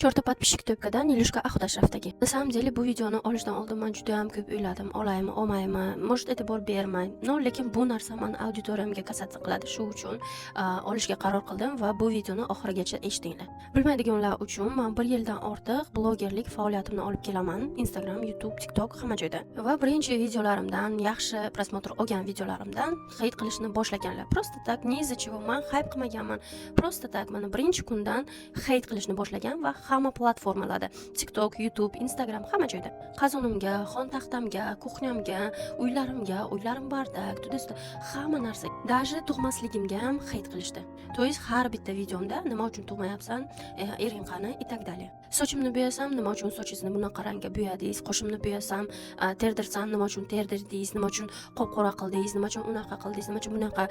Chorta подписчик topkadan Ilyushka Axudashravdagi. На самом деле bu videoni olishdan oldin men juda ham ko'p o'yladim, olaymi, olmaymi, может e'tibor bermay. No, lekin bu narsa meni auditoriyamga kasat qiladi. Shu uchun olishga qaror qildim va bu videoni oxirigacha eshitinglar. Bilmaydiganlar uchun men 1 yildan ortiq blogerlik faoliyatimni olib kelaman. Instagram, YouTube, TikTok hamma joyda. Va birinchi videolarimdan, yaxshi prosmotr olgan videolarimdan hate qilishni boshlaganlar. Просто так, не из-за чего men hype qilmaganman. Просто так, mana birinchi kundan hate qilishni boshlagan va hamma platformalarda TikTok, YouTube, Instagram hamma joyda. Qazonimga, xon taxtamga, kuxnyamga, uylarim bardak, tudista hamma narsa. Даже tug'masligimga ham hate qilishdi. То есть har bitta videomda nima uchun tug'mayapsan, ering qani, itagdali. Sochimni bo'yasam, nima uchun sochingizni bunaqa rangga bo'yadingiz? Qoshimni bo'yasam, terdirsam, nima uchun terdirdingiz? Nima uchun qop-qora qildingiz? Nima uchun unaqa qildingiz? Nima uchun bunaqa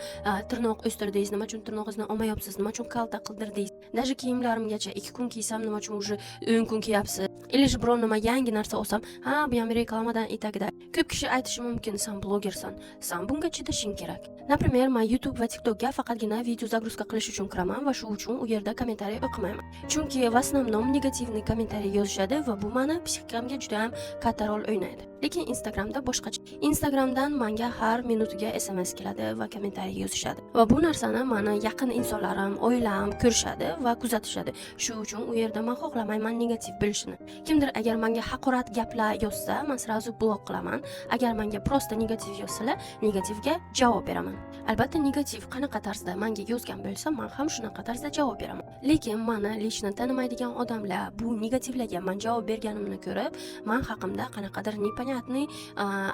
tirnoq o'stirdingiz? Nima uchun tirnog'ingizni olmayapsiz? Nima uchun kalta qildirdingiz? Даже kiyimlarimgacha 2 kun kiysam, nima uchun уже 10 kun kiyapsiz? Или же biror nima yangi narsa olsam, ha, bu ham reklamadan itagida. Ko'p kishi aytishi mumkin, sen blogersan. Sen bunga chidashing kerak. Например, men YouTube va TikTokga faqatgina video загрузка qilish uchun kiraman va shu uchun u yerda kommentariy o'qimayman. Chunki в основном negativniy kommentariy yozishadi va bu meni psixikamga juda ham katta rol o'ynaydi. Lekin Instagramda boshqacha. Instagramdan menga har minutiga SMS keladi va kommentariy yozishadi. Va bu narsani meni yaqin insonlarim, oilam ko'rishadi va kuzatishadi. Shu uchun u yerda men xohlamayman negativ bo'lishini. Kimdir agar menga haqorat gaplar yozsa, men sразу blok qilaman. Agar menga просто negativ yozsalar, negativga javob beraman. Albatta, negativ qanaqa tarzda menga yozgan bo'lsa, men ham shunaqa tarzda javob beraman. Lekin meni lично tanimaydigan odamlar bu negativlarga men javob berganimni ko'rib, men haqimda qanaqadir непонятный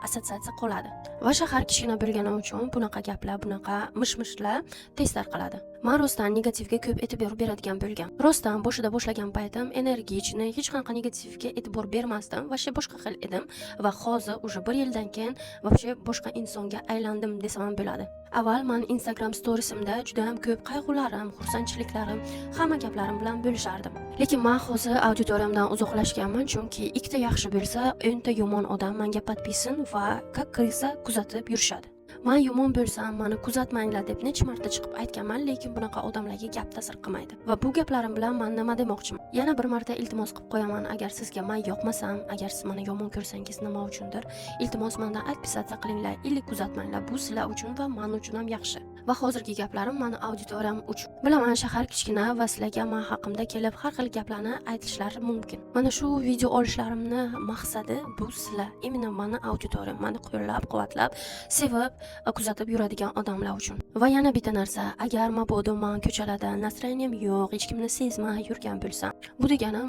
assotsiatsiya qoladi. Va shahar kichkina bo'lgani uchun bunaqa gaplar, bunaqa mish-mishlar tez tarqaladi. Men rostdan negativga ko'p e'tibor beradigan bo'lgan. Rostdan boshida boshlagan paytim energichni, hech qanaqa negativga e'tibor bermasdim va shu boshqa xil edim va hozir уже 1 yildan keyin вообще boshqa insonga aylandim desam ham bo'ladi. Avval men Instagram storiesimda juda ham ko'p qayg'ularim, xursandchiliklarim, hamma gaplarim bilan bo'lishardim. Lekin men hozir auditoriyamdan uzoqlashganman, chunki ikkita yaxshi bo'lsa, 10 ta yomon odam menga podpisin va как krisa kuzatib yurishadi. Men yomon bo'lsam, meni kuzatmanglar deb necha marta chiqib aytganman, lekin bunaqa odamlarga gap ta'sir qilmaydi. Va bu gaplarim bilan men nima demoqchiman? Yana bir marta iltimos qilib qo'yaman, agar sizga men yoqmasam, agar siz meni yomon ko'rsangiz nima uchundir, iltimos mendan отписаться qilinglar, illi kuzatmanglar. Bu sizlar uchun va men uchun ham yaxshi. Va hozirgi gaplarim meni auditoriyam uchun. Bilaman, shahar kichkina va sizlarga men haqimda kelib har xil gaplarni aytishlari mumkin. Mana shu video olishlarimni maqsadi bu sizlar, imенно meni auditoriyam, meni qo'llab-quvvatlab, sevib kuzatib yuradigan odamlar uchun. Va yana bitta narsa, agar mabodo men ko'chalarda настроением yo'q, hech kimni sezmay yurgan bo'lsam, bu degani